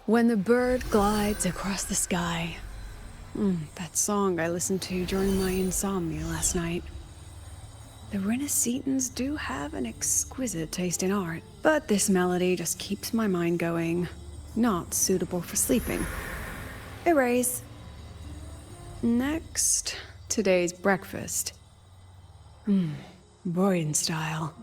When the bird glides across the sky. That song I listened to during my insomnia last night. The Renaissance do have an exquisite taste in art, but this melody just keeps my mind going. Not suitable for sleeping. Erase. Next, today's breakfast. Boyan style.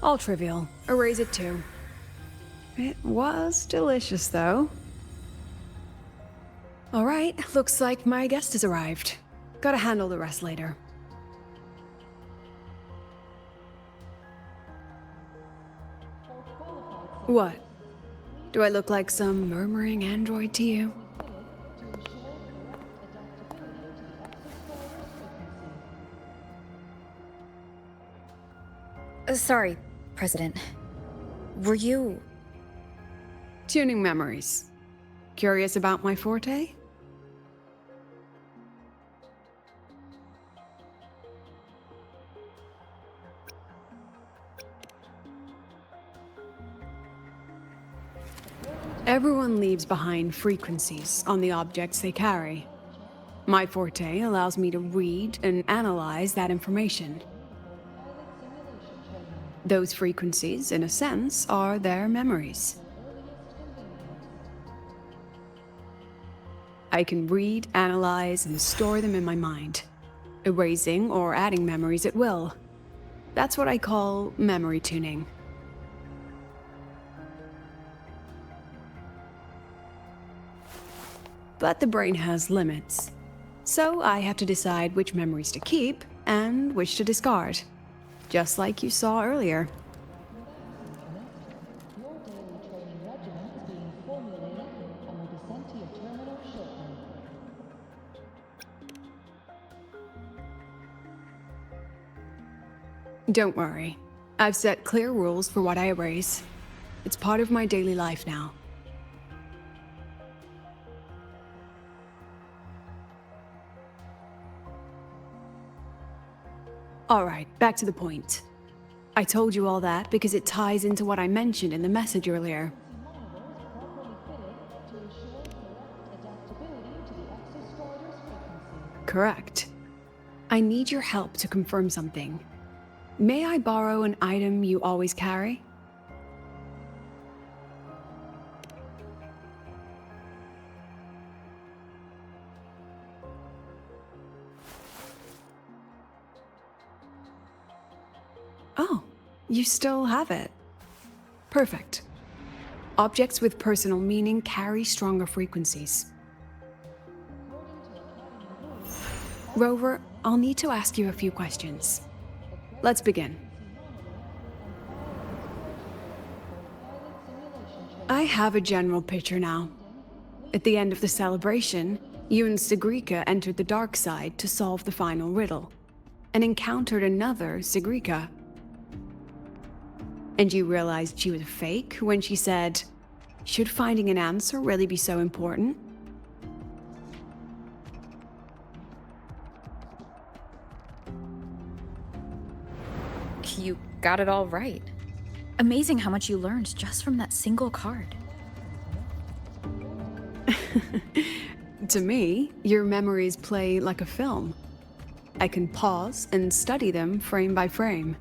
All trivial. Erase it too. It was delicious, though. All right, looks like my guest has arrived. Gotta handle the rest later. What? Do I look like some murmuring android to you? Sorry, President. Were you... Tuning memories. Curious about my forte? Everyone leaves behind frequencies on the objects they carry. My forte allows me to read and analyze that information. Those frequencies, in a sense, are their memories. I can read, analyze, and store them in my mind, erasing or adding memories at will. That's what I call memory tuning. But the brain has limits, so I have to decide which memories to keep and which to discard, just like you saw earlier. Don't worry. I've set clear rules for what I erase. It's part of my daily life now. Alright, back to the point. I told you all that because it ties into what I mentioned in the message earlier. Correct. I need your help to confirm something. May I borrow an item you always carry? Oh, you still have it. Perfect. Objects with personal meaning carry stronger frequencies. Rover, I'll need to ask you a few questions. Let's begin. I have a general picture now. At the end of the celebration, you and Sigrika entered the dark side to solve the final riddle, and encountered another Sigrika. And you realized she was fake when she said, "Should finding an answer really be so important?" You got it all right. Amazing how much you learned just from that single card. To me, your memories play like a film. I can pause and study them frame by frame.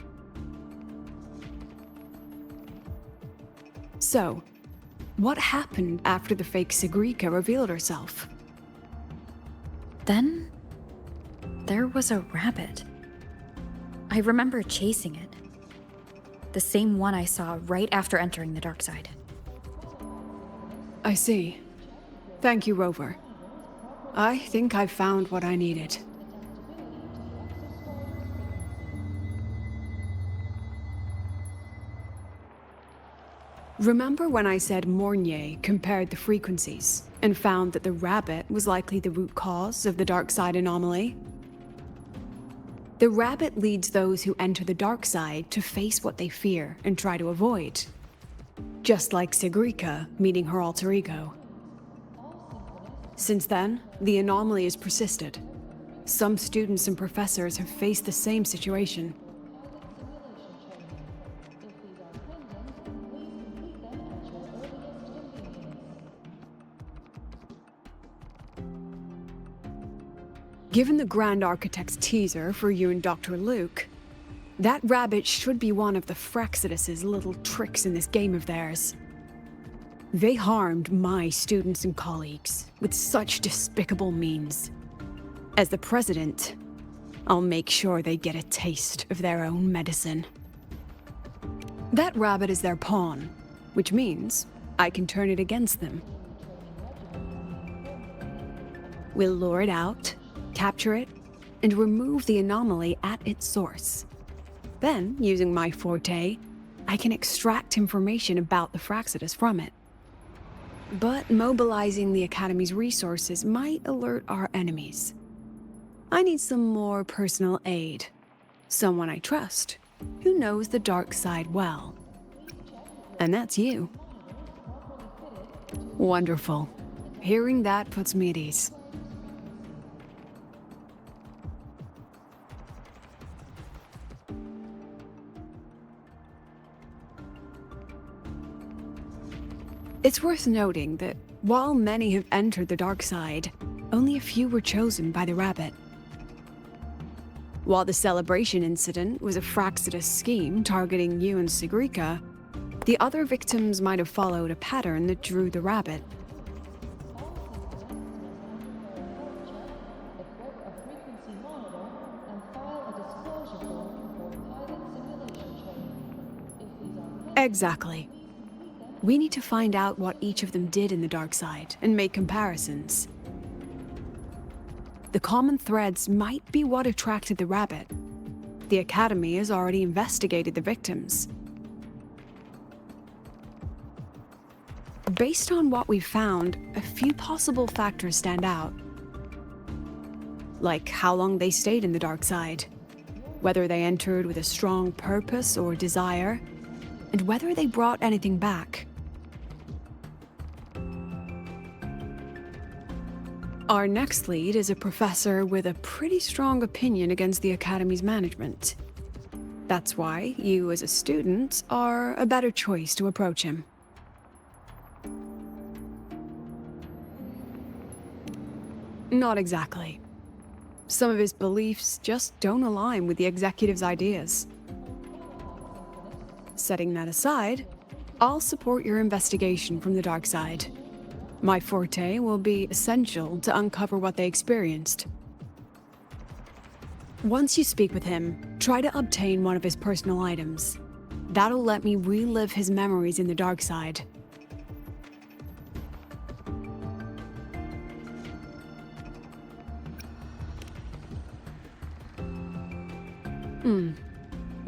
So, what happened after the fake Sigrika revealed herself? Then, there was a rabbit. I remember chasing it. The same one I saw right after entering the dark side. I see. Thank you, Rover. I think I've found what I needed. Remember when I said Mornier compared the frequencies and found that the rabbit was likely the root cause of the dark side anomaly? The rabbit leads those who enter the dark side to face what they fear and try to avoid. Just like Sigrika meeting her alter ego. Since then, the anomaly has persisted. Some students and professors have faced the same situation. Given the Grand Architect's teaser for you and Dr. Luke, that rabbit should be one of the Fraxidus' little tricks in this game of theirs. They harmed my students and colleagues with such despicable means. As the president, I'll make sure they get a taste of their own medicine. That rabbit is their pawn, which means I can turn it against them. We'll lure it out, capture it, and remove the anomaly at its source. Then, using my forte, I can extract information about the Fraxidus from it. But mobilizing the Academy's resources might alert our enemies. I need some more personal aid. Someone I trust, who knows the dark side well. And that's you. Wonderful. Hearing that puts me at ease. It's worth noting that while many have entered the dark side, only a few were chosen by the rabbit. While the celebration incident was a Fraxidus scheme targeting you and Sigrika, the other victims might have followed a pattern that drew the rabbit. Exactly. We need to find out what each of them did in the dark side and make comparisons. The common threads might be what attracted the rabbit. The Academy has already investigated the victims. Based on what we've found, a few possible factors stand out. Like how long they stayed in the dark side, whether they entered with a strong purpose or desire, and whether they brought anything back. Our next lead is a professor with a pretty strong opinion against the Academy's management. That's why you, as a student, are a better choice to approach him. Not exactly. Some of his beliefs just don't align with the executive's ideas. Setting that aside, I'll support your investigation from the dark side. My forte will be essential to uncover what they experienced. Once you speak with him, try to obtain one of his personal items. That'll let me relive his memories in the dark side.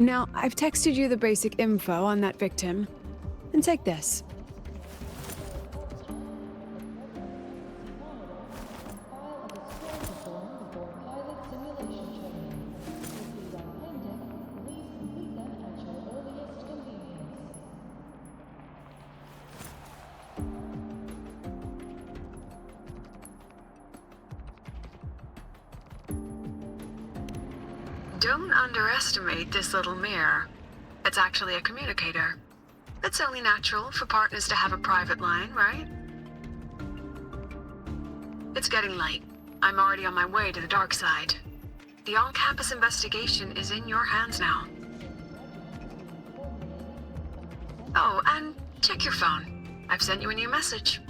Now, I've texted you the basic info on that victim. And take this. Don't underestimate this little mirror. It's actually a communicator. It's only natural for partners to have a private line, right? It's getting late. I'm already on my way to the dark side. The on-campus investigation is in your hands now. Oh, and check your phone. I've sent you a new message.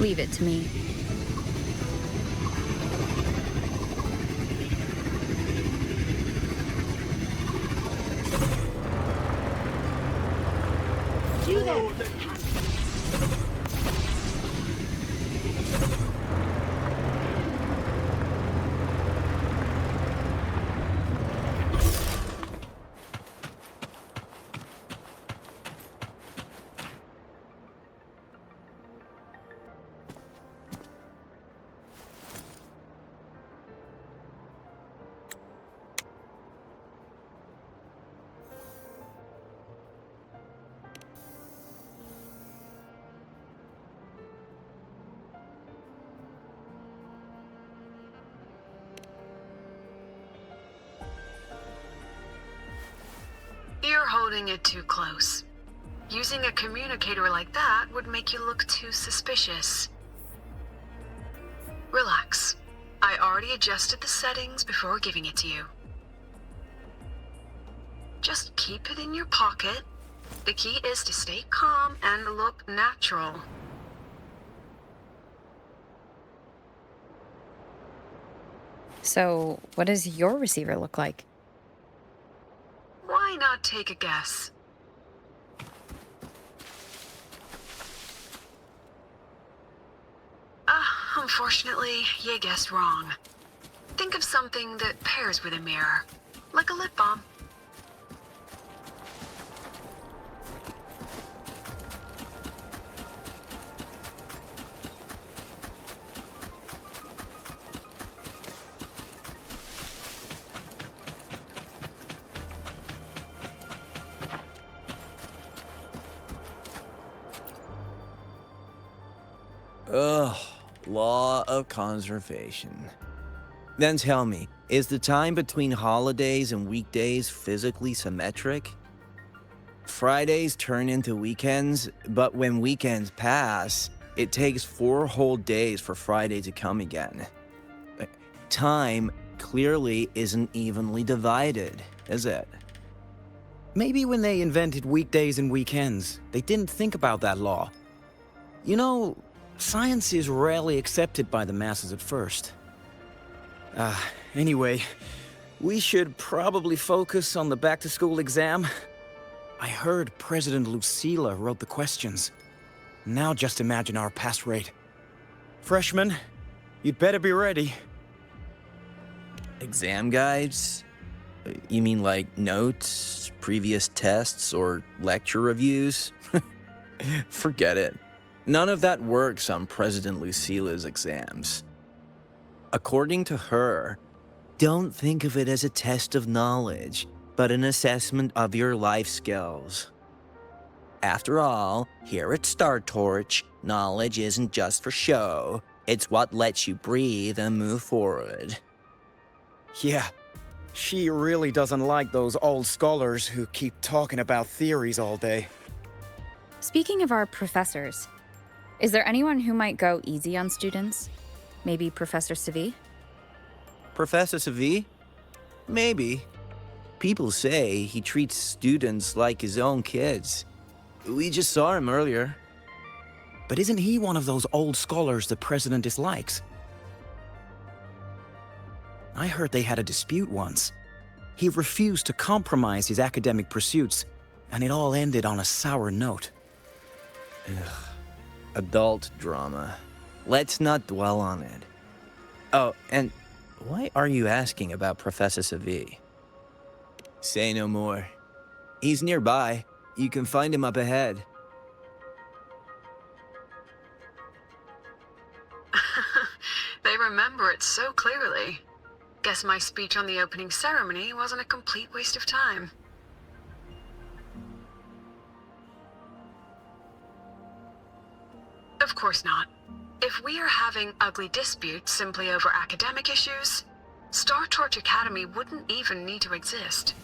Leave it to me. You there! You're holding it too close. Using a communicator like that would make you look too suspicious. Relax. I already adjusted the settings before giving it to you. Just keep it in your pocket. The key is to stay calm and look natural. So, what does your receiver look like? Why not take a guess? Unfortunately, you guessed wrong. Think of something that pairs with a mirror, like a lip balm. Ugh, law of conservation. Then tell me, is the time between holidays and weekdays physically symmetric? Fridays turn into weekends, but when weekends pass, it takes 4 whole days for Friday to come again. Time clearly isn't evenly divided, is it? Maybe when they invented weekdays and weekends, they didn't think about that law. You know, science is rarely accepted by the masses at first. Anyway, we should probably focus on the back-to-school exam. I heard President Lucilla wrote the questions. Now just imagine our pass rate. Freshmen, you'd better be ready. Exam guides? You mean like notes, previous tests, or lecture reviews? Forget it. None of that works on President Lucilla's exams. According to her, don't think of it as a test of knowledge, but an assessment of your life skills. After all, here at Star Torch, knowledge isn't just for show. It's what lets you breathe and move forward. Yeah, she really doesn't like those old scholars who keep talking about theories all day. Speaking of our professors, is there anyone who might go easy on students? Maybe Professor Savi? Professor Savi? Maybe. People say he treats students like his own kids. We just saw him earlier. But isn't he one of those old scholars the president dislikes? I heard they had a dispute once. He refused to compromise his academic pursuits, and it all ended on a sour note. Ugh. Adult drama. Let's not dwell on it. Oh, and why are you asking about Professor Savi? Say no more. He's nearby. You can find him up ahead. They remember it so clearly. Guess my speech on the opening ceremony wasn't a complete waste of time. Of course not. If we are having ugly disputes simply over academic issues, Star Torch Academy wouldn't even need to exist.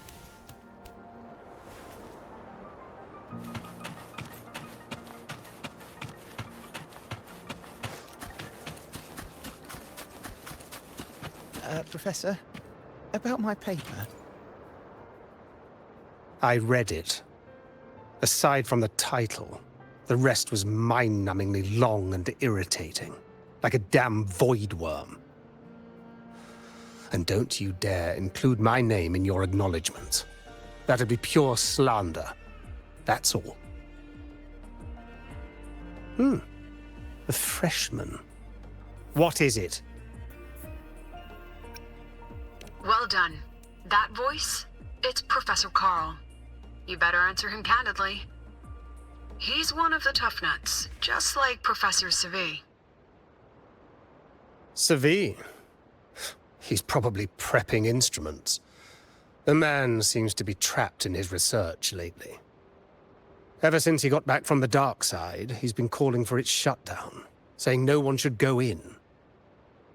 Professor, about my paper. I read it. Aside from the title, The rest was mind-numbingly long and irritating, like a damn void worm. And don't you dare include my name in your acknowledgements. That'd be pure slander. That's all. A freshman. What is it? Well done. That voice? It's Professor Carl. You better answer him candidly. He's one of the tough nuts, just like Professor Savi. Savi? He's probably prepping instruments. The man seems to be trapped in his research lately. Ever since he got back from the dark side, he's been calling for its shutdown, saying no one should go in.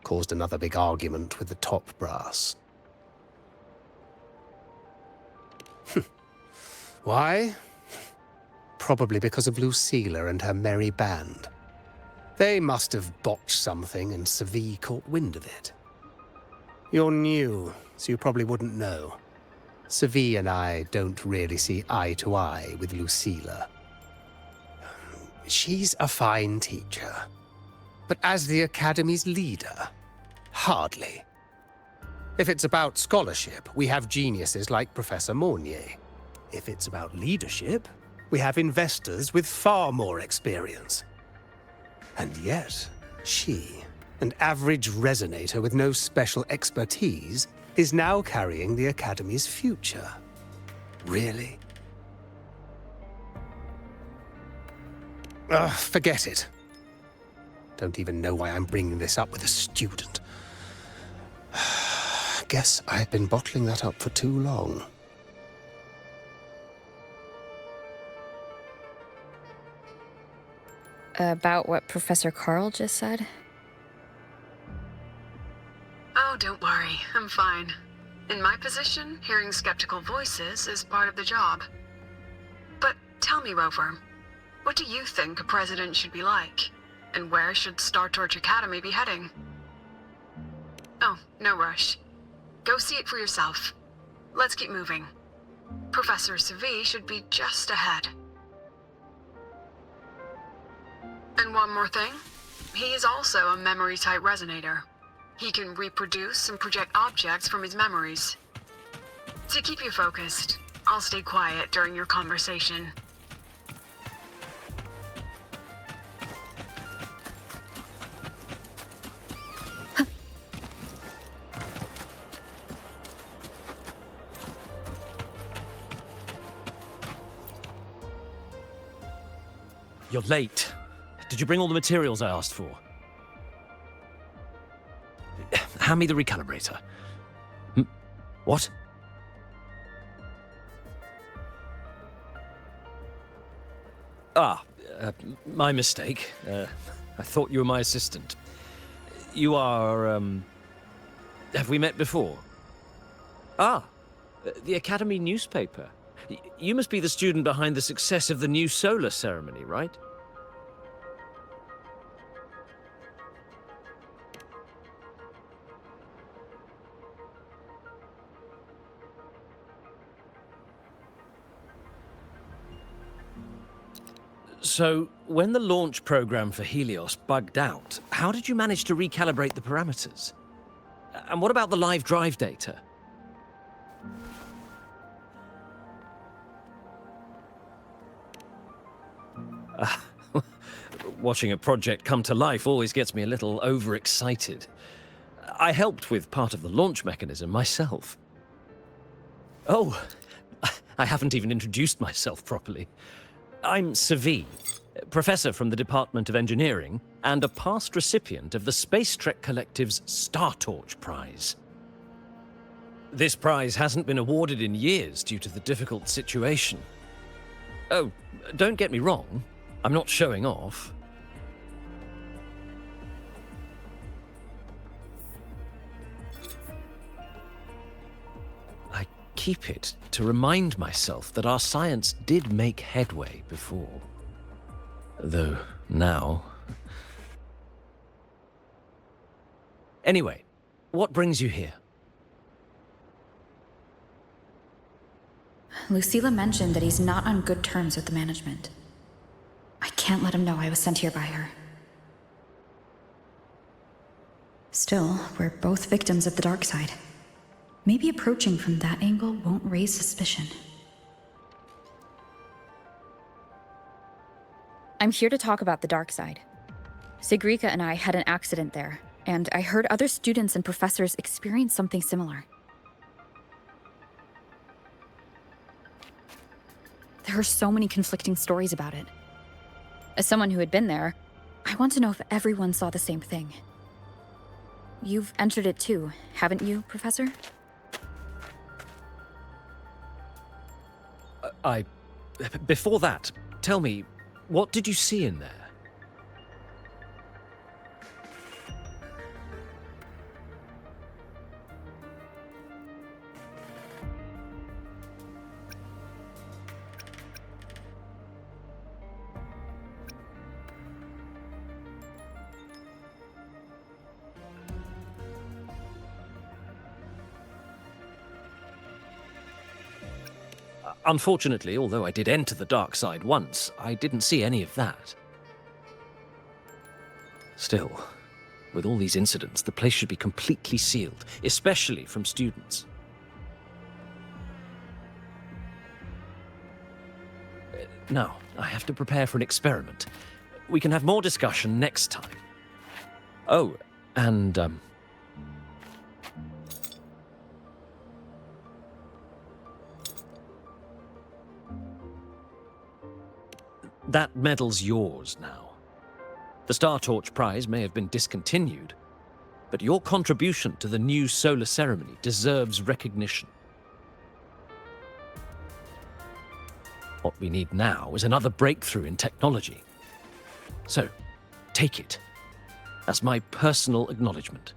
Caused another big argument with the top brass. Why? Probably because of Lucilla and her merry band. They must have botched something and Savi caught wind of it. You're new, so you probably wouldn't know. Savi and I don't really see eye to eye with Lucilla. She's a fine teacher. But as the Academy's leader, hardly. If it's about scholarship, we have geniuses like Professor Mornier. If it's about leadership, we have investors with far more experience. And yet, she, an average resonator with no special expertise, is now carrying the Academy's future. Really? Ugh, forget it. Don't even know why I'm bringing this up with a student. Guess I've been bottling that up for too long. About what Professor Carl just said? Oh, don't worry. I'm fine. In my position, hearing skeptical voices is part of the job. But tell me, Rover, what do you think a president should be like? And where should Star Torch Academy be heading? Oh, no rush. Go see it for yourself. Let's keep moving. Professor Savi should be just ahead. And one more thing. He is also a memory-type resonator. He can reproduce and project objects from his memories. To keep you focused, I'll stay quiet during your conversation. You're late. Did you bring all the materials I asked for? Hand me the recalibrator. What? My mistake. I thought you were my assistant. You are, have we met before? The Academy newspaper. You must be the student behind the success of the new solar ceremony, right? So, when the launch program for Helios bugged out, how did you manage to recalibrate the parameters? And what about the live drive data? Watching a project come to life always gets me a little overexcited. I helped with part of the launch mechanism myself. Oh, I haven't even introduced myself properly. I'm Savi, professor from the Department of Engineering and a past recipient of the Space Trek Collective's Star Torch Prize. This prize hasn't been awarded in years due to the difficult situation. Oh, don't get me wrong, I'm not showing off. I keep it to remind myself that our science did make headway before. Though now... Anyway, what brings you here? Lucilla mentioned that he's not on good terms with the management. I can't let him know I was sent here by her. Still, we're both victims of the dark side. Maybe approaching from that angle won't raise suspicion. I'm here to talk about the dark side. Sigrika and I had an accident there, and I heard other students and professors experience something similar. There are so many conflicting stories about it. As someone who had been there, I want to know if everyone saw the same thing. You've entered it too, haven't you, Professor? Before that, tell me, what did you see in there? Unfortunately, although I did enter the dark side once, I didn't see any of that. Still, with all these incidents, the place should be completely sealed, especially from students. Now, I have to prepare for an experiment. We can have more discussion next time. Oh, and, that medal's yours now. The Star Torch Prize may have been discontinued, but your contribution to the new solar ceremony deserves recognition. What we need now is another breakthrough in technology. So, take it as my personal acknowledgement.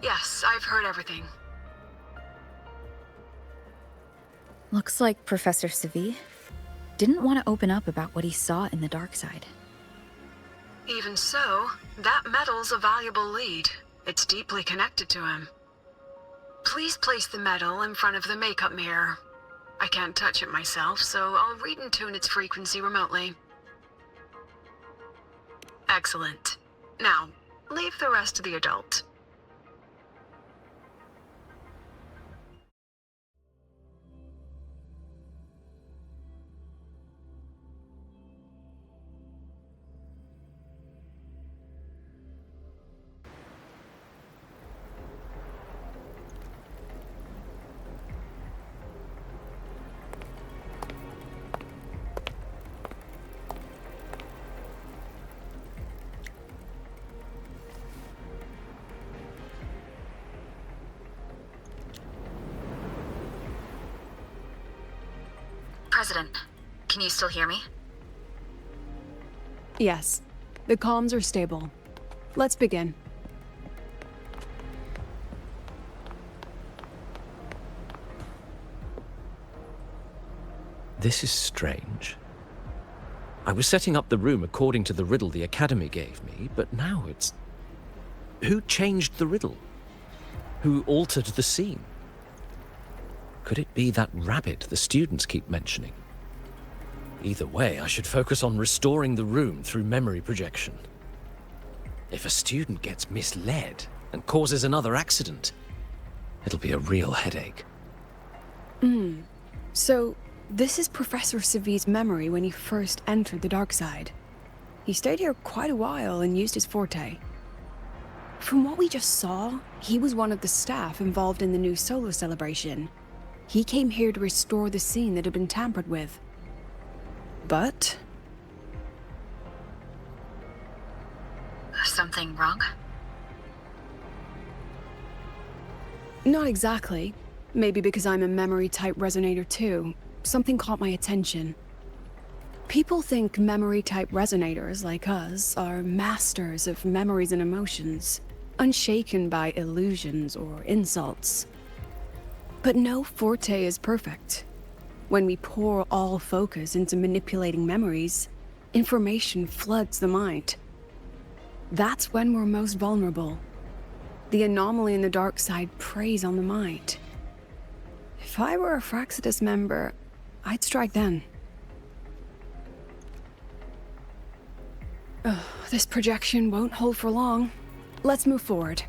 Yes, I've heard everything. Looks like Professor Savi didn't want to open up about what he saw in the dark side. Even so, that medal's a valuable lead. It's deeply connected to him. Please place the medal in front of the makeup mirror. I can't touch it myself, so I'll read and tune its frequency remotely. Excellent. Now, leave the rest to the adult. President, can you still hear me? Yes, the comms are stable. Let's begin. This is strange. I was setting up the room according to the riddle the Academy gave me, but now it's... Who changed the riddle? Who altered the scene? Could it be that rabbit the students keep mentioning? Either way, I should focus on restoring the room through memory projection. If a student gets misled and causes another accident, it'll be a real headache. So, this is Professor Savi's memory when he first entered the dark side. He stayed here quite a while and used his forte. From what we just saw, he was one of the staff involved in the new solar celebration. He came here to restore the scene that had been tampered with. But... Something wrong? not exactly. Maybe because I'm a memory-type resonator too. Something caught my attention. People think memory-type resonators like us are masters of memories and emotions, unshaken by illusions or insults. But no forte is perfect. When we pour all focus into manipulating memories, information floods the mind. That's when we're most vulnerable. The anomaly in the dark side preys on the mind. If I were a Fraxidus member, I'd strike then. Ugh, this projection won't hold for long. Let's move forward.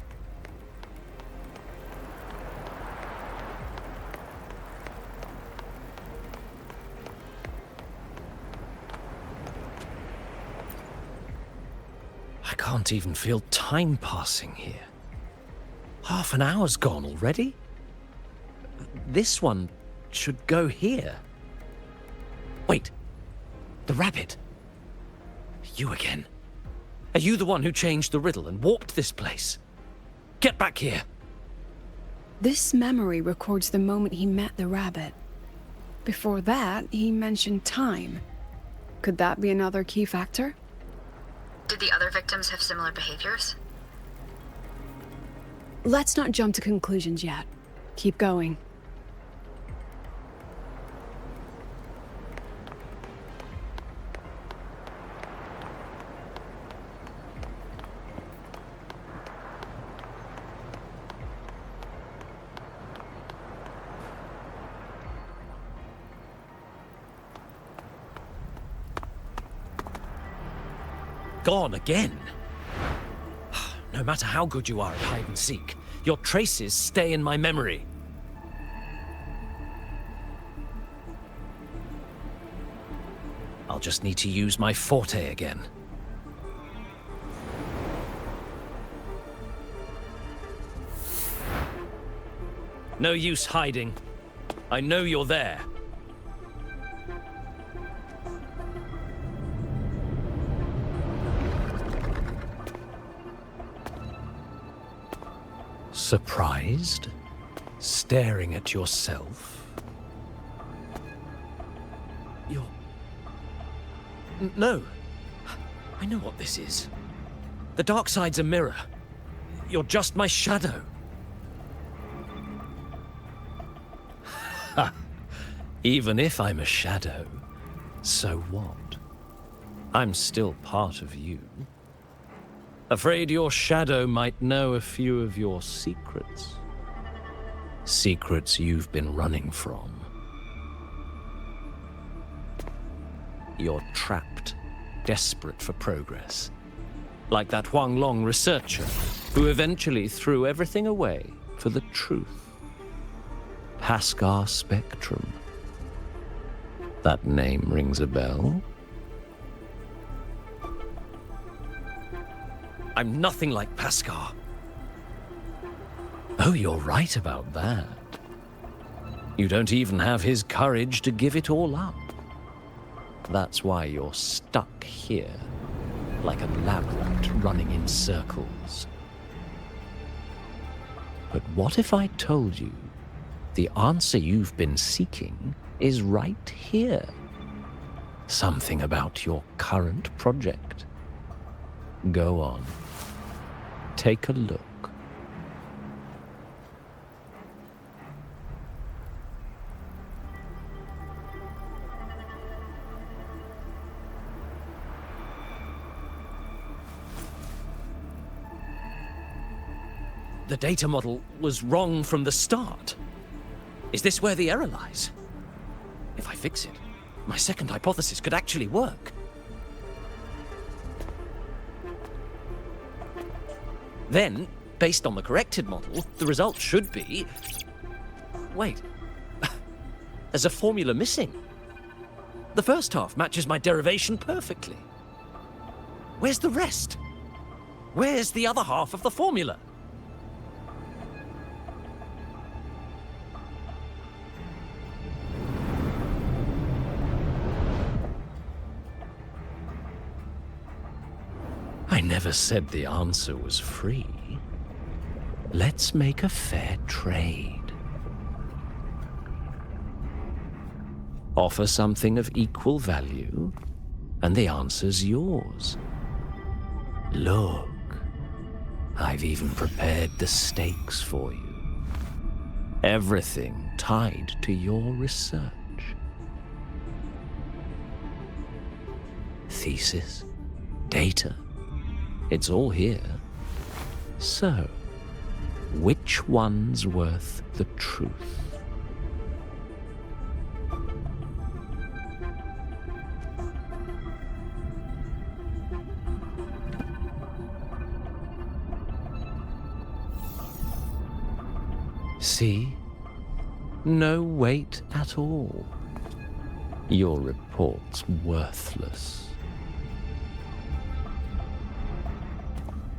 I can't even feel time passing here. Half an hour's gone already? This one should go here. Wait, the rabbit. You again. Are you the one who changed the riddle and warped this place? Get back here. This memory records the moment he met the rabbit. Before that, he mentioned time. Could that be another key factor? Did the other victims have similar behaviors? Let's not jump to conclusions yet. Keep going. Gone again? No matter how good you are at hide and seek, your traces stay in my memory. I'll just need to use my forte again. No use hiding. I know you're there. Surprised? Staring at yourself? You're... No. I know what this is. The dark side's a mirror. You're just my shadow. Ha! Even if I'm a shadow, so what? I'm still part of you. Afraid your shadow might know a few of your secrets. Secrets you've been running from. You're trapped, desperate for progress. Like that Huanglong researcher, who eventually threw everything away for the truth. Pascar Spectrum. That name rings a bell? I'm nothing like Pascar. Oh, you're right about that. You don't even have his courage to give it all up. That's why you're stuck here, like a lab rat running in circles. But what if I told you the answer you've been seeking is right here? Something about your current project. Go on. Take a look. The data model was wrong from the start. Is this where the error lies? If I fix it, my second hypothesis could actually work. Then, based on the corrected model, the result should be... Wait. There's a formula missing. The first half matches my derivation perfectly. Where's the rest? Where's the other half of the formula? I never said the answer was free. Let's make a fair trade. Offer something of equal value, and the answer's yours. Look, I've even prepared the stakes for you. Everything tied to your research. Thesis, data, it's all here. So, which one's worth the truth? See? No weight at all. Your report's worthless.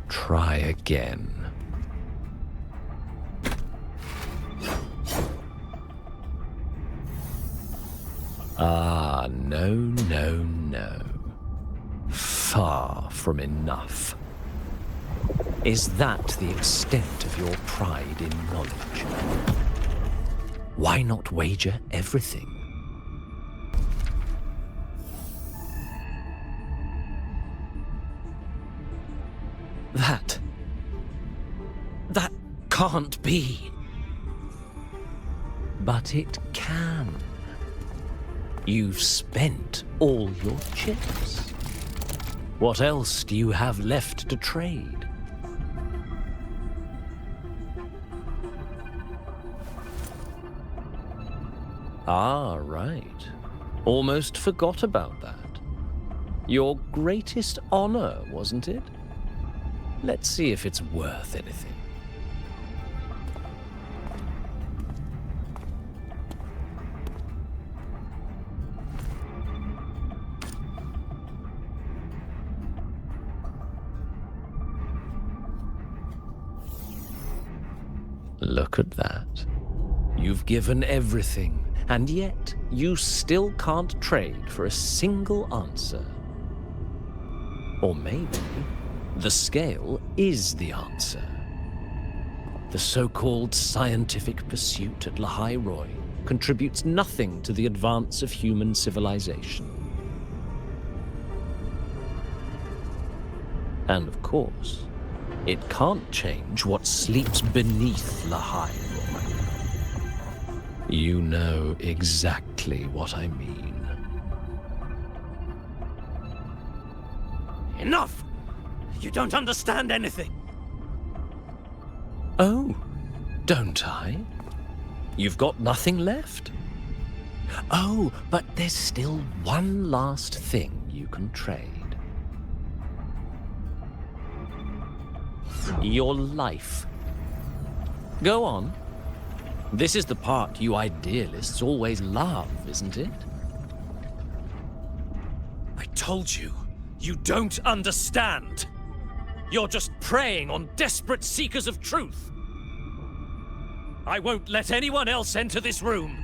Try again. Ah, no, no, no. Far from enough. Is that the extent of your pride in knowledge? Why not wager everything? That can't be. But it can. You've spent all your chips. What else do you have left to trade? Ah, right. Almost forgot about that. Your greatest honor, wasn't it? Let's see if it's worth anything. Look at that. You've given everything, and yet you still can't trade for a single answer. Or maybe the scale is the answer. The so-called scientific pursuit at Lahai Roy contributes nothing to the advance of human civilization. And of course, it can't change what sleeps beneath Lahai Roy. You know exactly what I mean. Enough! You don't understand anything. Oh, don't I? You've got nothing left? Oh, but there's still one last thing you can trade. Your life. Go on. This is the part you idealists always love, isn't it? I told you, you don't understand. You're just preying on desperate seekers of truth. I won't let anyone else enter this room.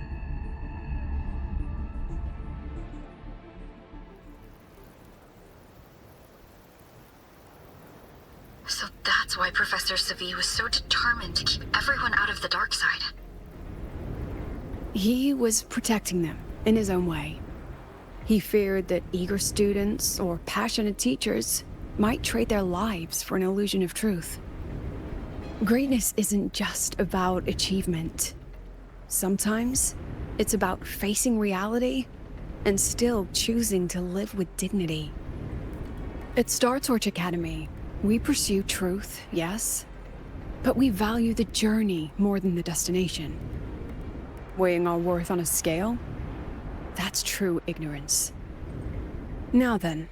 So that's why Professor Savi was so determined to keep everyone out of the dark side. He was protecting them in his own way. He feared that eager students or passionate teachers might trade their lives for an illusion of truth. Greatness isn't just about achievement. Sometimes it's about facing reality and still choosing to live with dignity. At Star Torch Academy, we pursue truth, yes, but we value the journey more than the destination. Weighing our worth on a scale? That's true ignorance. Now then,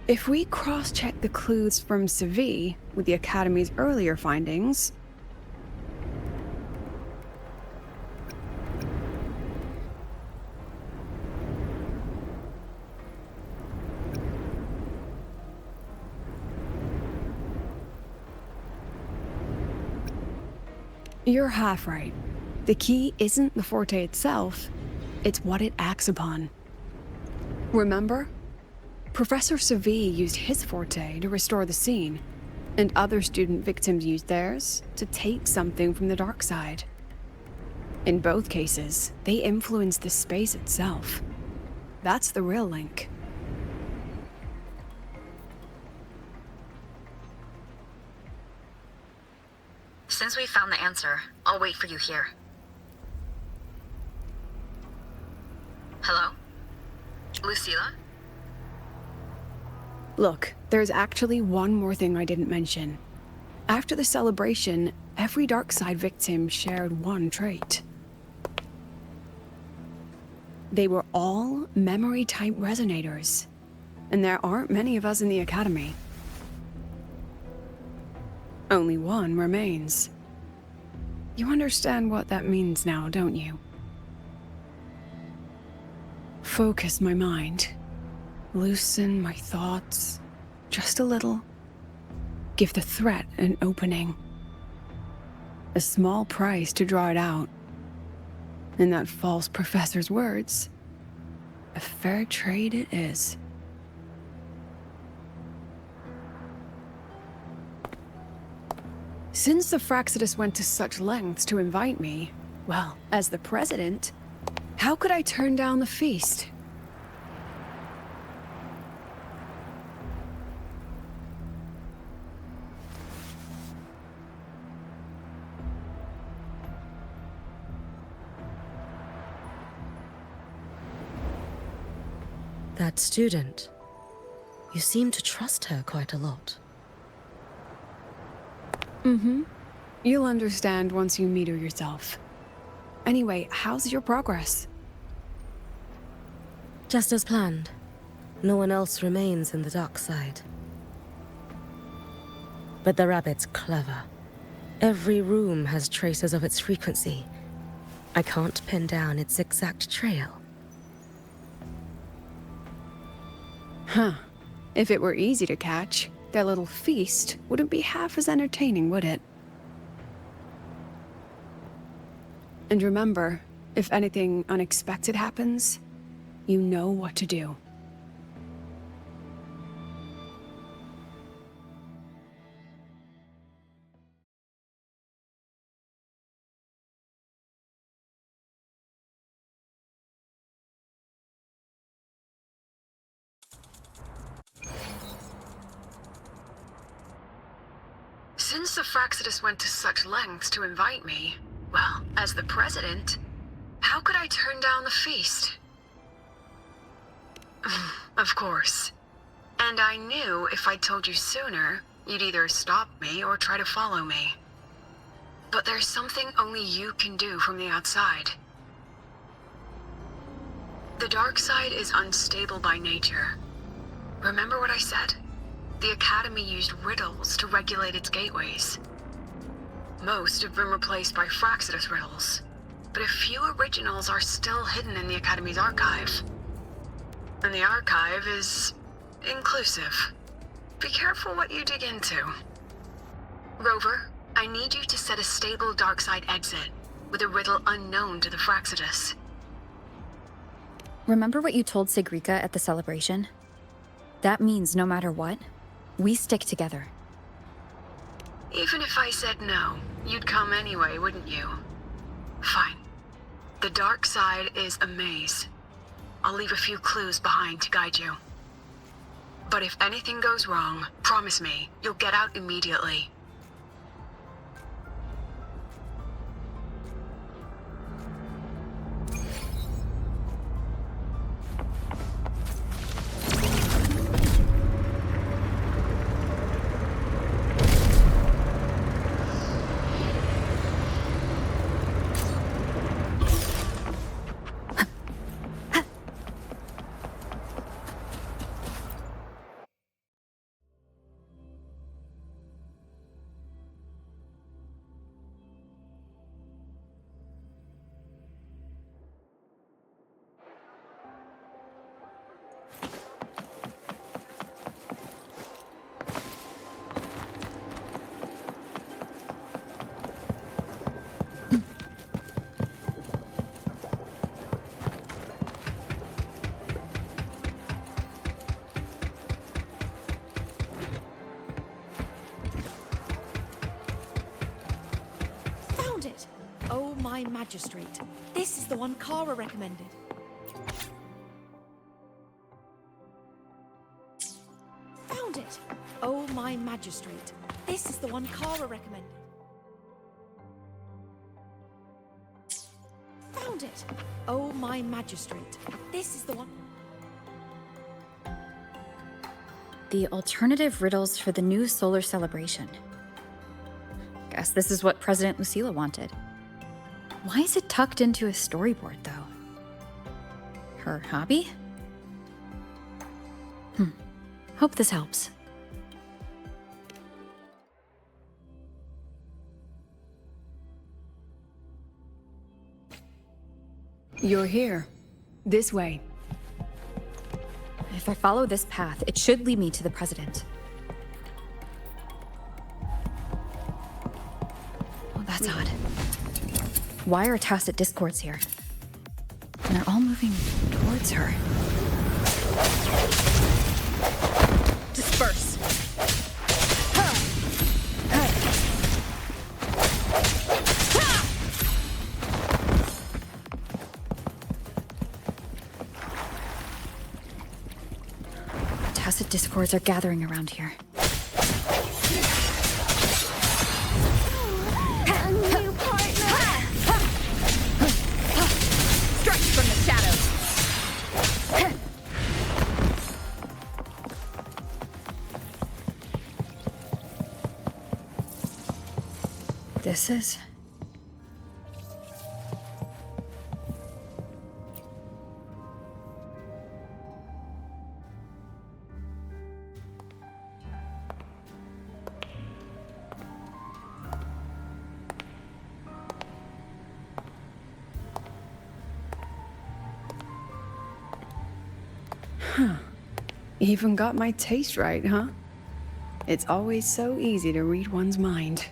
if we cross-check the clues from Savi with the Academy's earlier findings... You're half right. The key isn't the Forte itself, it's what it acts upon. Remember? Professor Savi used his Forte to restore the scene, and other student victims used theirs to take something from the dark side. In both cases, they influenced the space itself. That's the real link. Since we found the answer, I'll wait for you here. Lucilla? Look, there's actually one more thing I didn't mention. After the celebration, every dark side victim shared one trait. They were all memory-type resonators, and there aren't many of us in the Academy. Only one remains. You understand what that means now, don't you? Focus my mind. Loosen my thoughts. Just a little. Give the threat an opening. A small price to draw it out. In that false professor's words, a fair trade it is. Since the Fraxidus went to such lengths to invite me, well, as the president, how could I turn down the feast? That student. You seem to trust her quite a lot. Mm-hmm. You'll understand once you meet her yourself. Anyway, how's your progress? Just as planned. No one else remains in the dark side. But the rabbit's clever. Every room has traces of its frequency. I can't pin down its exact trail. Huh. If it were easy to catch, their little feast wouldn't be half as entertaining, would it? And remember, if anything unexpected happens, you know what to do. Since the Fraxidus went to such lengths to invite me, well, as the president, how could I turn down the feast? Of course. And I knew if I'd told you sooner, you'd either stop me or try to follow me. But there's something only you can do from the outside. The dark side is unstable by nature. Remember what I said? The Academy used riddles to regulate its gateways. Most have been replaced by Fraxidus riddles, but a few originals are still hidden in the Academy's archive. And the archive is inclusive. Be careful what you dig into. Rover, I need you to set a stable dark side exit with a riddle unknown to the Fraxidus. Remember what you told Sigrika at the celebration? That means no matter what, we stick together. Even if I said no, you'd come anyway, wouldn't you? Fine. The dark side is a maze. I'll leave a few clues behind to guide you. But if anything goes wrong, promise me, you'll get out immediately. Found it! Oh, my magistrate. This is the one Kara recommended. Found it! Oh, my magistrate. This is the one Kara recommended. Found it! Oh, my magistrate. This is the one... The alternative riddles for the new solar celebration. Guess this is what President Lucilla wanted. Why is it tucked into a storyboard, though? Her hobby? Hope this helps. You're here. This way. If I follow this path, it should lead me to the president. Oh, that's odd. Why are tacit discords here? And they're all moving towards her. Disperse! Tacit discords are gathering around here. A new partner! Strike from the shadows! This is... Even got my taste right, huh? It's always so easy to read one's mind.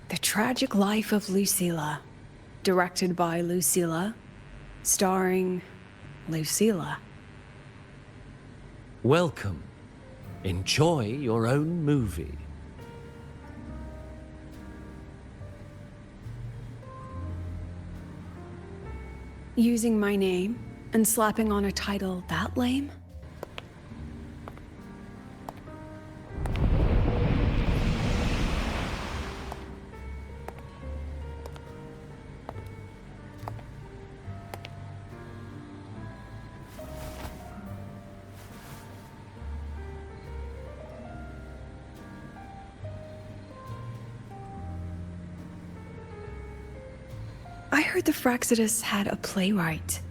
The Tragic Life of Lucilla. Directed by Lucilla. Starring Lucilla. Welcome. Enjoy your own movie. Using my name and slapping on a title that lame? I heard the Fraxidus had a playwright.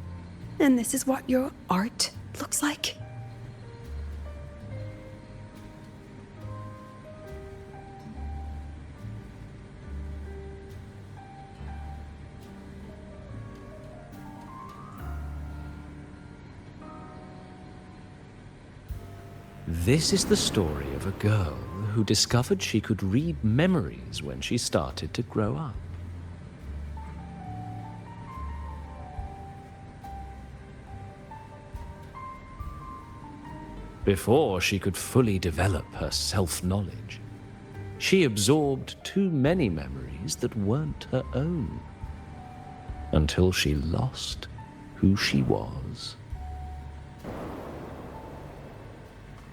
And this is what your art looks like? This is the story of a girl who discovered she could read memories when she started to grow up. Before she could fully develop her self-knowledge, she absorbed too many memories that weren't her own, until she lost who she was.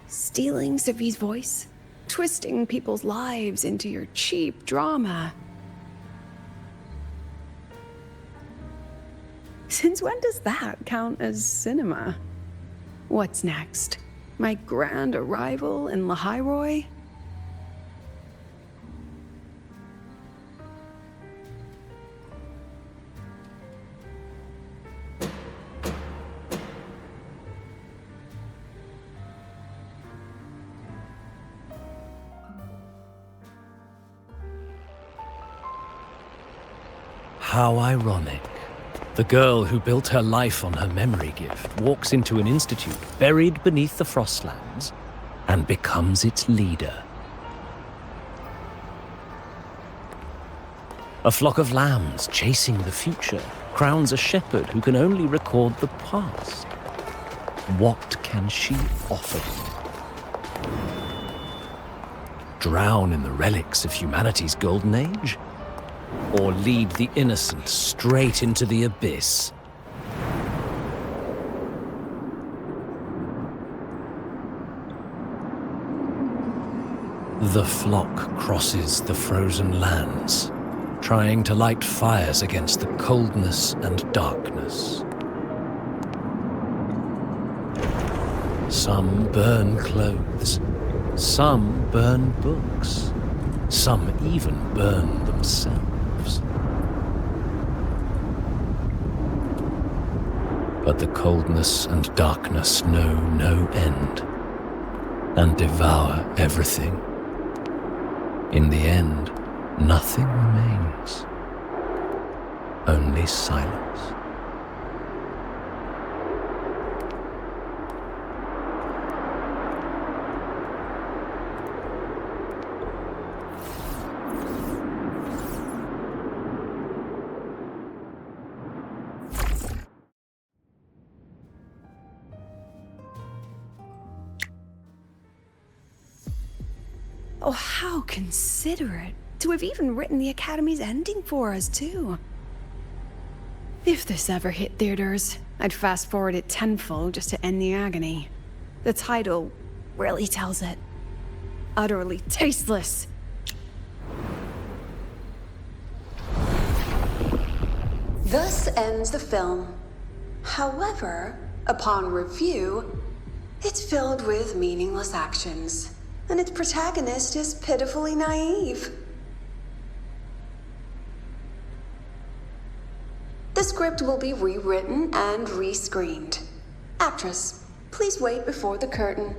Stealing Sophie's voice? Twisting people's lives into your cheap drama? Since when does that count as cinema? What's next? My grand arrival in Lahiroy? How ironic. The girl who built her life on her memory gift walks into an institute buried beneath the Frostlands and becomes its leader. A flock of lambs chasing the future crowns a shepherd who can only record the past. What can she offer them? Drown in the relics of humanity's golden age? or lead the innocent straight into the abyss. The flock crosses the frozen lands, trying to light fires against the coldness and darkness. Some burn clothes, some burn books, some even burn themselves. But the coldness and darkness know no end, and devour everything. In the end, nothing remains, only silence. Oh, how considerate to have even written the Academy's ending for us, too. If this ever hit theaters, I'd fast forward it tenfold just to end the agony. The title really tells it. Utterly tasteless. Thus ends the film. However, upon review, it's filled with meaningless actions, and its protagonist is pitifully naive. The script will be rewritten and rescreened. Actress, please wait before the curtain.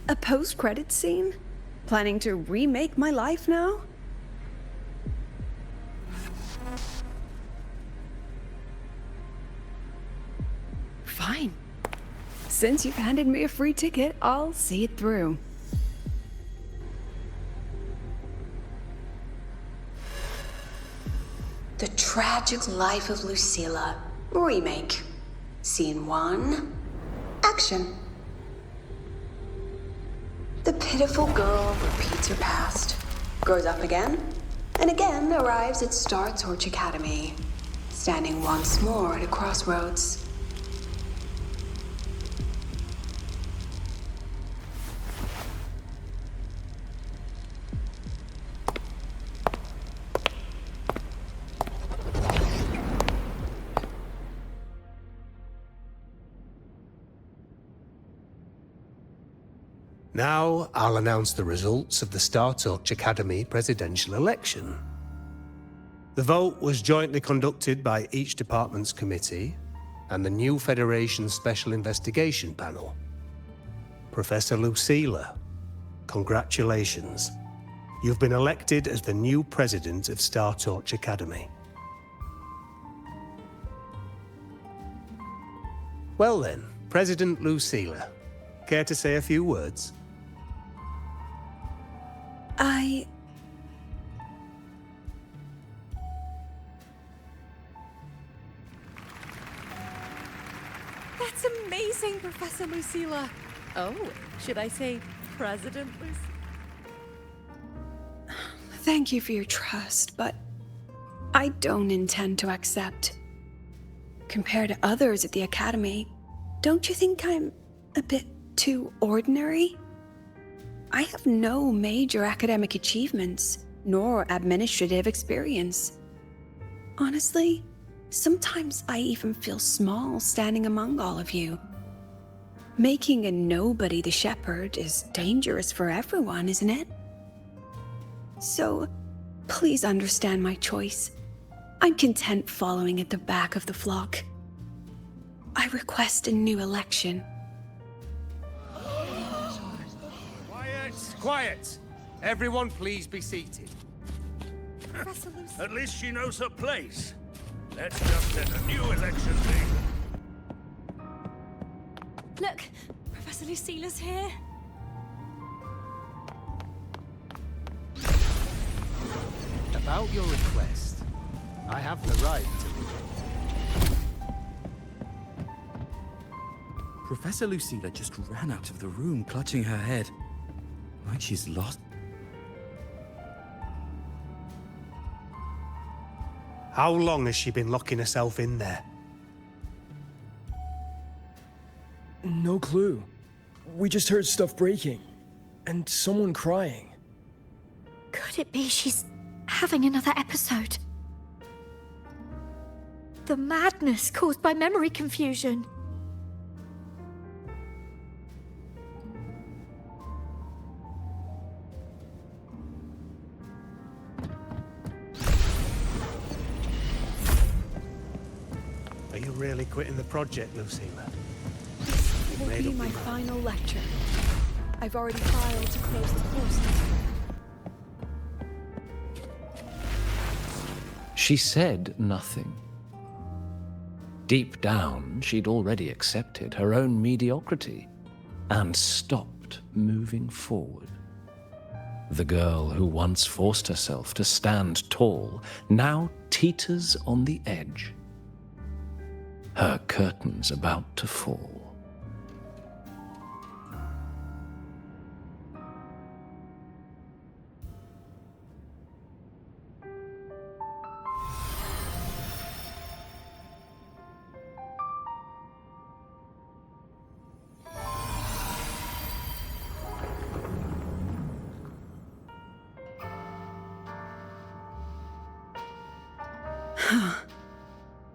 A post-credits scene? Planning to remake my life now? Fine. Since you've handed me a free ticket, I'll see it through. The Tragic Life of Lucilla. Remake. Scene 1. Action. The pitiful girl repeats her past, grows up again, and again arrives at Star Torch Academy, standing once more at a crossroads. Now, I'll announce the results of the Star Torch Academy presidential election. The vote was jointly conducted by each department's committee and the new Federation Special Investigation Panel. Professor Lucilla, congratulations. You've been elected as the new president of Star Torch Academy. Well then, President Lucilla, care to say a few words? That's amazing, Professor Lucilla. Oh, should I say President Lucilla? Thank you for your trust, but I don't intend to accept. Compared to others at the Academy, don't you think I'm a bit too ordinary? I have no major academic achievements, nor administrative experience. Honestly, sometimes I even feel small standing among all of you. Making a nobody the shepherd is dangerous for everyone, isn't it? So, please understand my choice. I'm content following at the back of the flock. I request a new election. Quiet! Everyone please be seated. Professor Lucilla. At least she knows her place. Let's just set a new election date. Look, Professor Lucilla's here. About your request, I have the right to... Professor Lucilla just ran out of the room, clutching her head. Like she's lost. How long has she been locking herself in there? No clue. We just heard stuff breaking. And someone crying. Could it be she's having another episode? The madness caused by memory confusion. Are you really quitting the project, Lucilla? This will be my final lecture. I've already filed to close the courses. She said nothing. Deep down, she'd already accepted her own mediocrity and stopped moving forward. The girl who once forced herself to stand tall now teeters on the edge. Her curtains about to fall.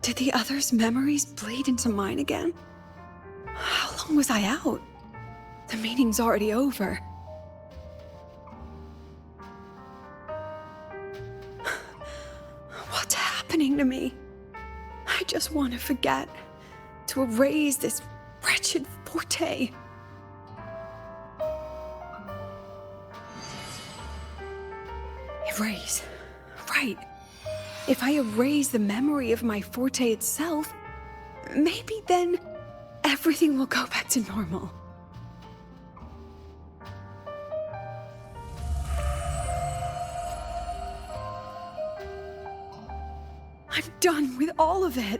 Did the others' memories bleed into mine again? How long was I out? The meeting's already over. What's happening to me? I just want to forget. To erase this wretched forte. Erase. Right. If I erase the memory of my forte itself, maybe then everything will go back to normal. I'm done with all of it.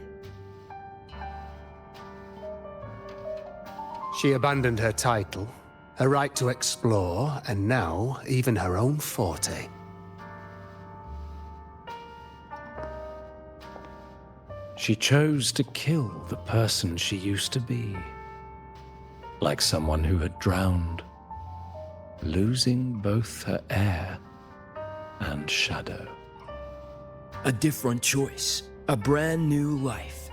She abandoned her title, her right to explore, and now even her own forte. She chose to kill the person she used to be. Like someone who had drowned, losing both her air and shadow. A different choice. A brand new life.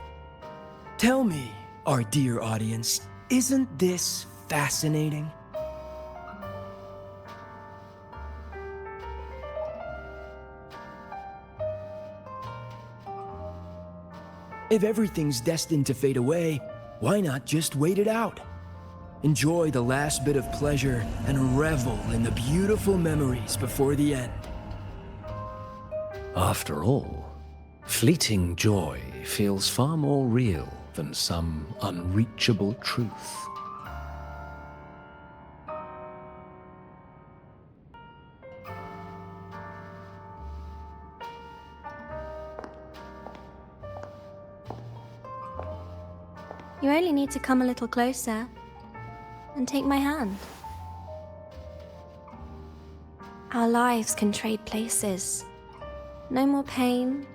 Tell me, our dear audience, isn't this fascinating? If everything's destined to fade away, why not just wait it out? Enjoy the last bit of pleasure and revel in the beautiful memories before the end. After all, fleeting joy feels far more real than some unreachable truth. You only need to come a little closer and take my hand. Our lives can trade places. No more pain,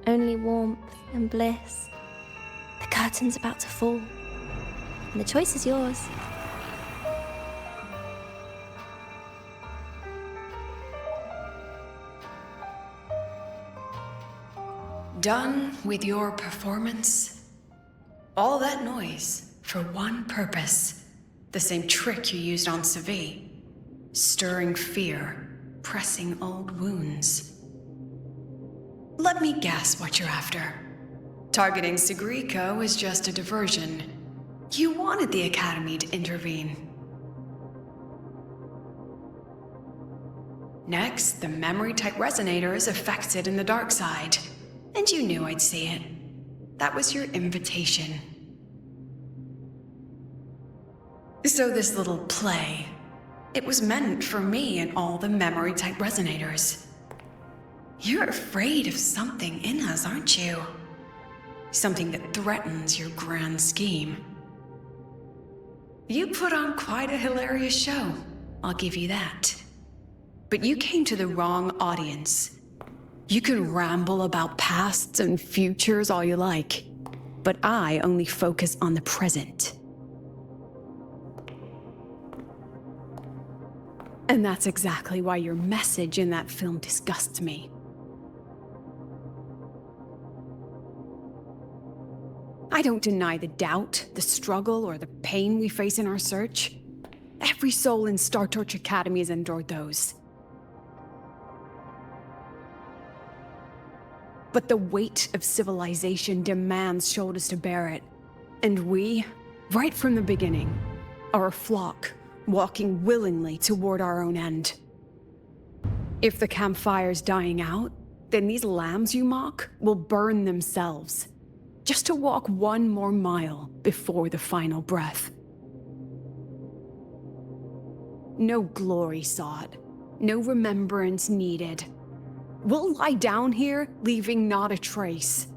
only warmth and bliss. The curtain's about to fall, and the choice is yours. Done with your performance? All that noise for one purpose. The same trick you used on Savi. Stirring fear, pressing old wounds. Let me guess what you're after. Targeting Sigriko was just a diversion. You wanted the Academy to intervene. Next, the memory-type resonator is affected in the dark side. And you knew I'd see it. That was your invitation. So this little play, it was meant for me and all the memory-type resonators. You're afraid of something in us, aren't you? Something that threatens your grand scheme. You put on quite a hilarious show. I'll give you that. But you came to the wrong audience. You can ramble about pasts and futures all you like, but I only focus on the present. And that's exactly why your message in that film disgusts me. I don't deny the doubt, the struggle, or the pain we face in our search. Every soul in Star Torch Academy has endured those. But the weight of civilization demands shoulders to bear it. And we, right from the beginning, are a flock, walking willingly toward our own end. If the campfire's dying out, then these lambs you mock will burn themselves, just to walk one more mile before the final breath. No glory sought, no remembrance needed. We'll lie down here, leaving not a trace.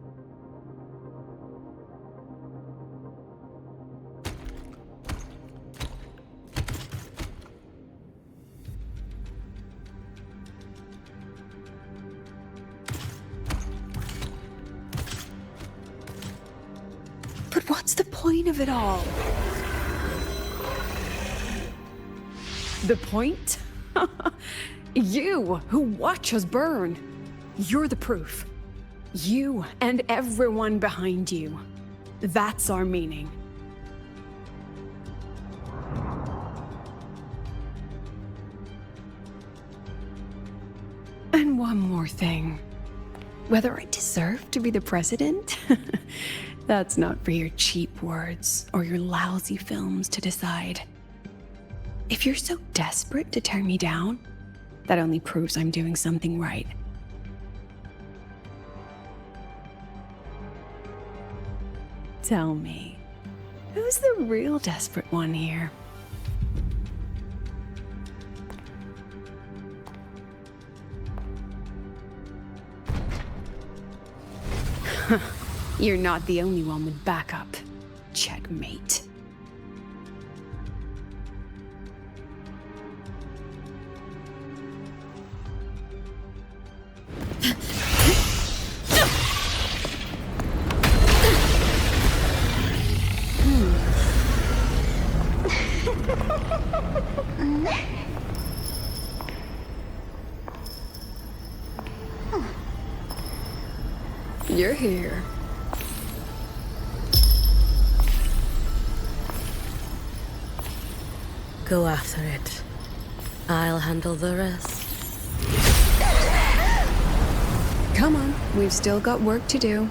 But what's the point of it all? The point? You, who watch us burn. You're the proof. You and everyone behind you. That's our meaning. And one more thing. Whether I deserve to be the president? That's not for your cheap words or your lousy films to decide. If you're so desperate to tear me down, that only proves I'm doing something right. Tell me, who's the real desperate one here? You're not the only one with backup. Checkmate. You're here. Go after it. I'll handle the rest. Come on, we've still got work to do.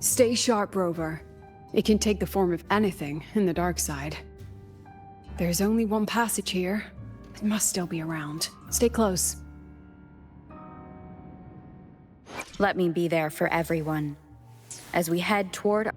Stay sharp, Rover. It can take the form of anything in the dark side. There's only one passage here. It must still be around. Stay close. Let me be there for everyone. As we head toward...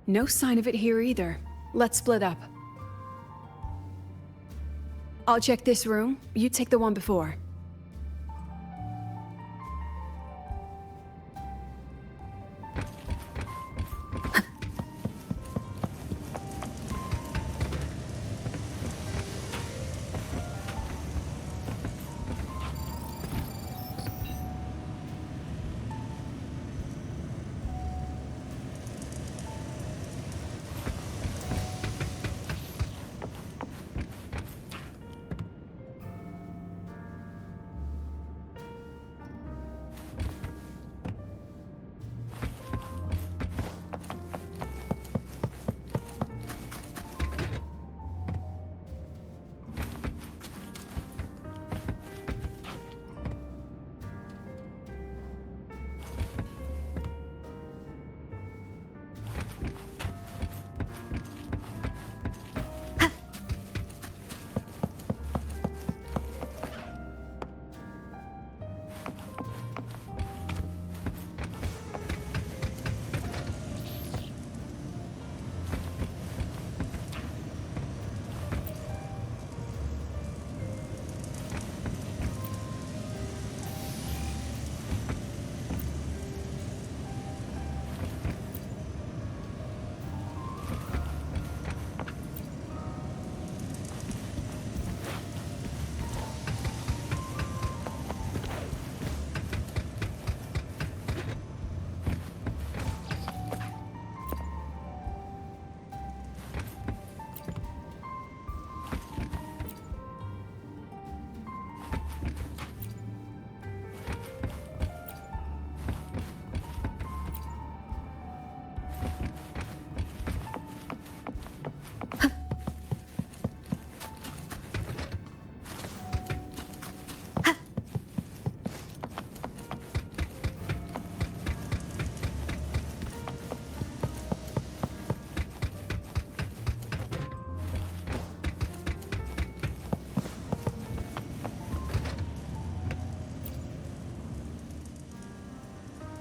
No sign of it here either. Let's split up. I'll check this room. You take the one before.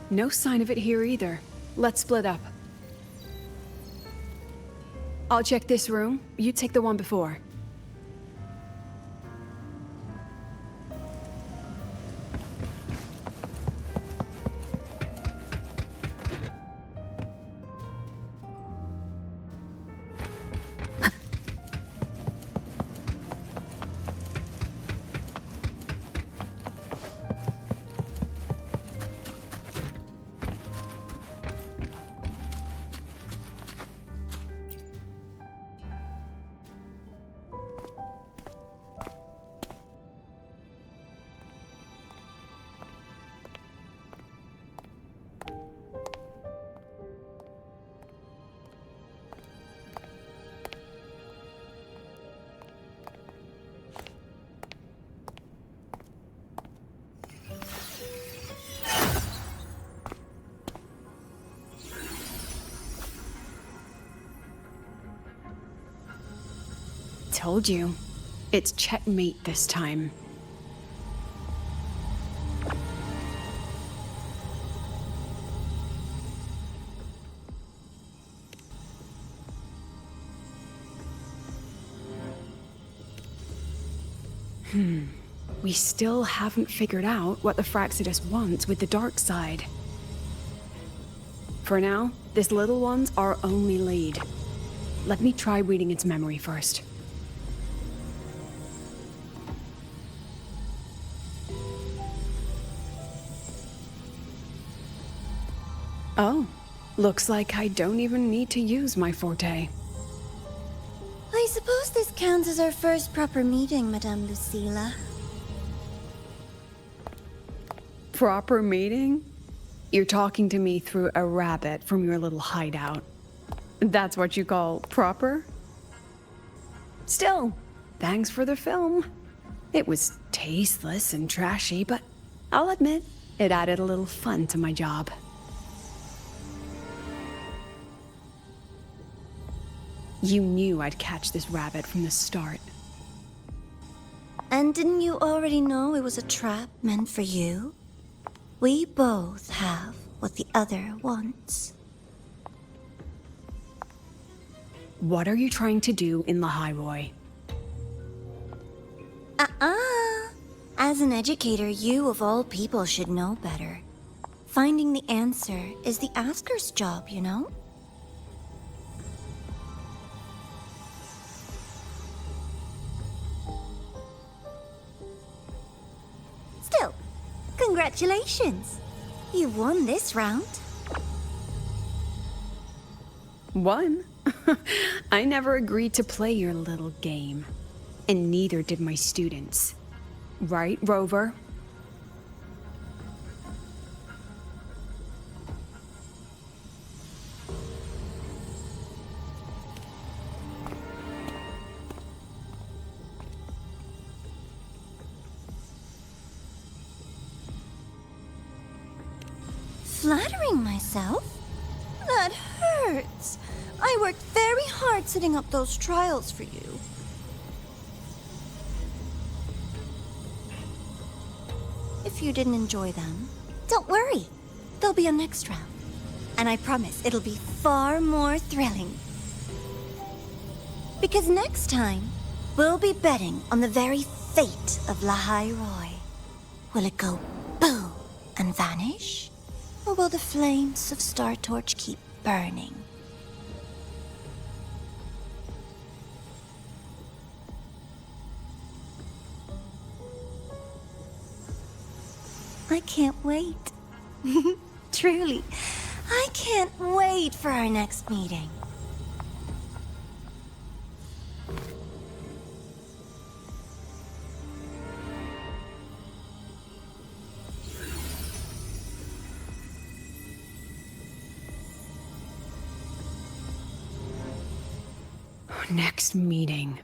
No sign of it here either. Let's split up. I'll check this room. You take the one before. Told you. It's checkmate this time. We still haven't figured out what the Fraxidus wants with the dark side. For now, this little one's our only lead. Let me try reading its memory first. Oh, looks like I don't even need to use my forte. I suppose this counts as our first proper meeting, Madame Lucilla. Proper meeting? You're talking to me through a rabbit from your little hideout. That's what you call proper? Still, thanks for the film. It was tasteless and trashy, but I'll admit, it added a little fun to my job. You knew I'd catch this rabbit from the start. And didn't you already know it was a trap meant for you? We both have what the other wants. What are you trying to do in Lahairoi? As an educator, you of all people should know better. Finding the answer is the asker's job, you know? Still, congratulations! You won this round. Won? I never agreed to play your little game. And neither did my students. Right, Rover? Flattering myself? That hurts. I worked very hard setting up those trials for you. If you didn't enjoy them, don't worry. There'll be a next round. And I promise it'll be far more thrilling. Because next time, we'll be betting on the very fate of Lahairoi. Will it go boom and vanish? Or will the flames of Star Torch keep burning? I can't wait. Truly, I can't wait for our next meeting. Next meeting.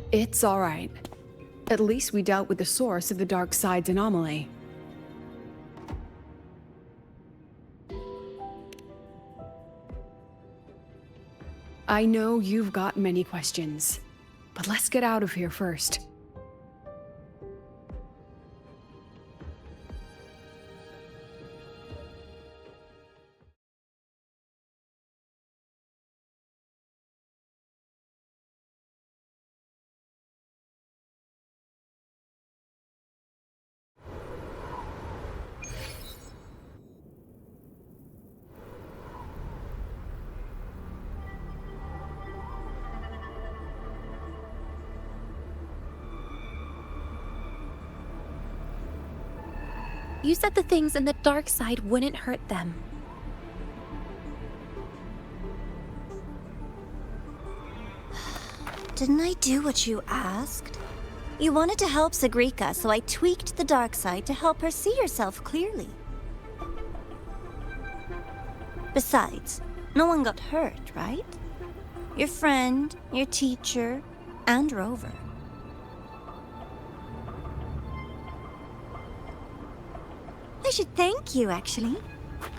It's all right. At least we dealt with the source of the dark side's anomaly. I know you've got many questions, but let's get out of here first. You said the things in the dark side wouldn't hurt them. Didn't I do what you asked? You wanted to help Sagrika, so I tweaked the dark side to help her see herself clearly. Besides, no one got hurt, right? Your friend, your teacher, and Rover. I should thank you, actually.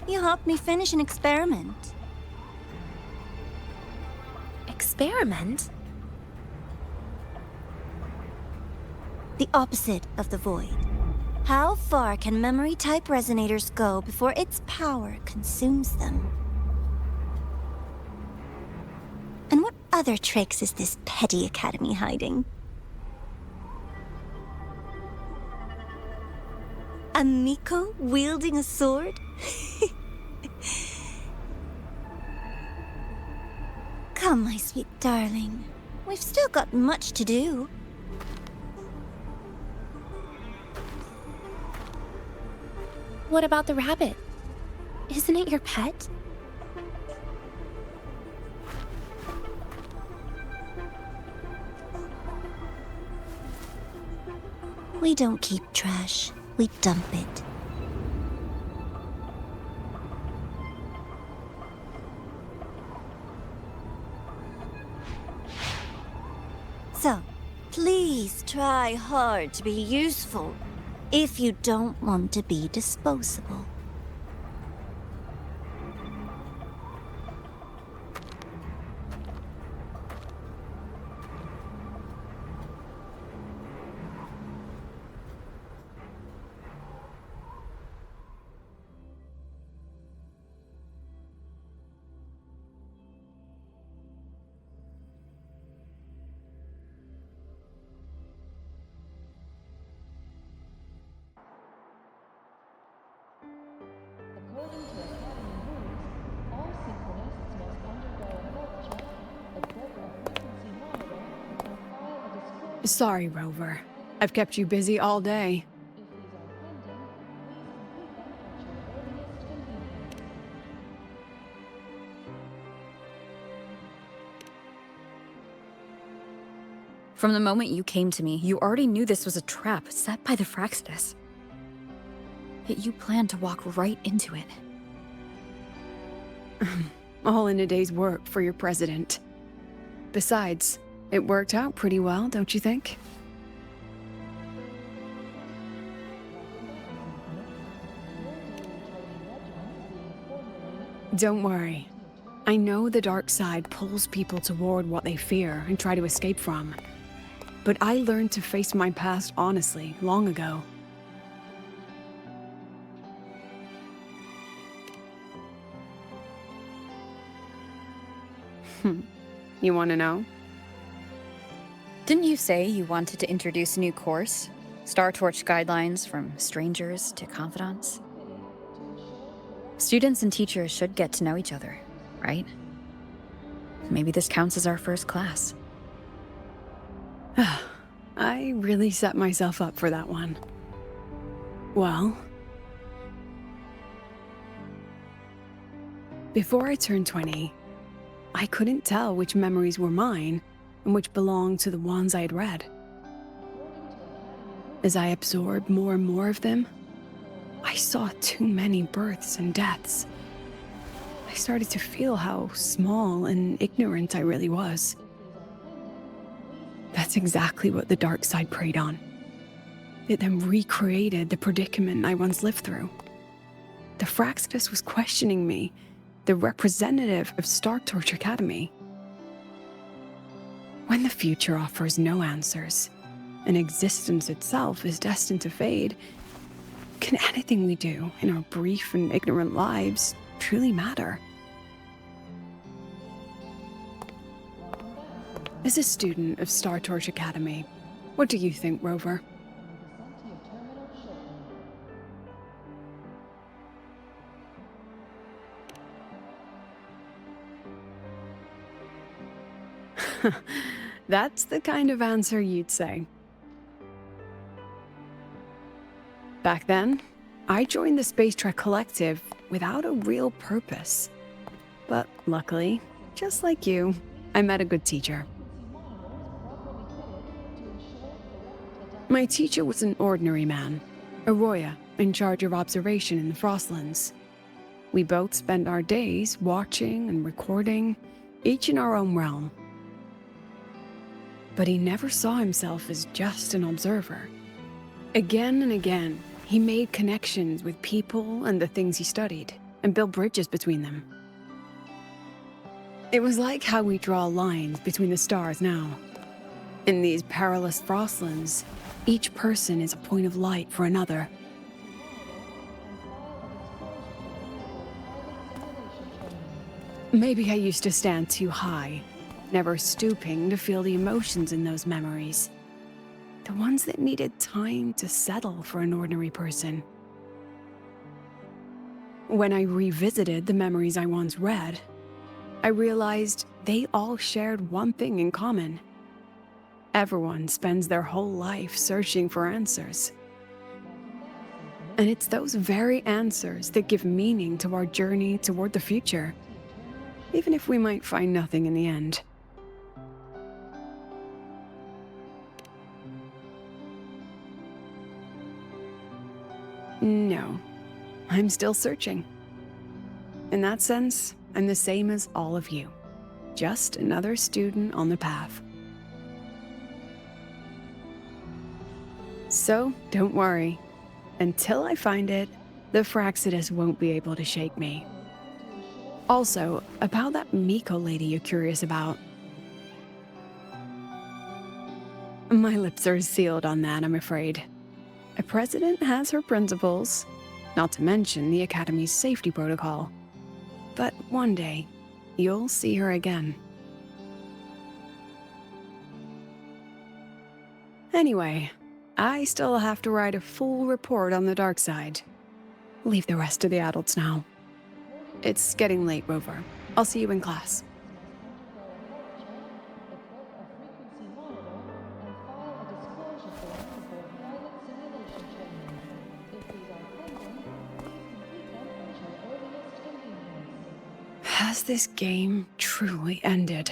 You helped me finish an experiment. Experiment? The opposite of the void. How far can memory-type resonators go before its power consumes them? And what other tricks is this petty academy hiding? A Miko wielding a sword? Come, my sweet darling. We've still got much to do. What about the rabbit? Isn't it your pet? We don't keep trash. We dump it. So, please try hard to be useful if you don't want to be disposable. Sorry, Rover. I've kept you busy all day. From the moment you came to me, you already knew this was a trap set by the Fraxidus. Yet you planned to walk right into it. All in a day's work for your president. Besides, it worked out pretty well, don't you think? Don't worry. I know the dark side pulls people toward what they fear and try to escape from. But I learned to face my past honestly long ago. You want to know? Didn't you say you wanted to introduce a new course? Star Torch guidelines from strangers to confidants? Students and teachers should get to know each other, right? Maybe this counts as our first class. I really set myself up for that one. Well, before I turned 20, I couldn't tell which memories were mine and which belonged to the ones I had read. As I absorbed more and more of them, I saw too many births and deaths. I started to feel how small and ignorant I really was. That's exactly what the dark side preyed on. It then recreated the predicament I once lived through. The Fraxidus was questioning me, the representative of Star Torch Academy. When the future offers no answers, and existence itself is destined to fade, can anything we do in our brief and ignorant lives truly matter? As a student of Star Torch Academy, what do you think, Rover? That's the kind of answer you'd say. Back then, I joined the Space Trek Collective without a real purpose. But luckily, just like you, I met a good teacher. My teacher was an ordinary man, Arroya, in charge of observation in the Frostlands. We both spent our days watching and recording, each in our own realm. But he never saw himself as just an observer. Again and again, he made connections with people and the things he studied, and built bridges between them. It was like how we draw lines between the stars now. In these perilous Frostlands, each person is a point of light for another. Maybe I used to stand too high, never stooping to feel the emotions in those memories. The ones that needed time to settle for an ordinary person. When I revisited the memories I once read, I realized they all shared one thing in common. Everyone spends their whole life searching for answers. And it's those very answers that give meaning to our journey toward the future, even if we might find nothing in the end. No, I'm still searching. In that sense, I'm the same as all of you. Just another student on the path. So, don't worry. Until I find it, the Fraxidus won't be able to shake me. Also, about that Miko lady you're curious about. My lips are sealed on that, I'm afraid. A president has her principles, not to mention the Academy's safety protocol. But one day, you'll see her again. Anyway, I still have to write a full report on the dark side. Leave the rest to the adults now. It's getting late, Rover. I'll see you in class. Has this game truly ended?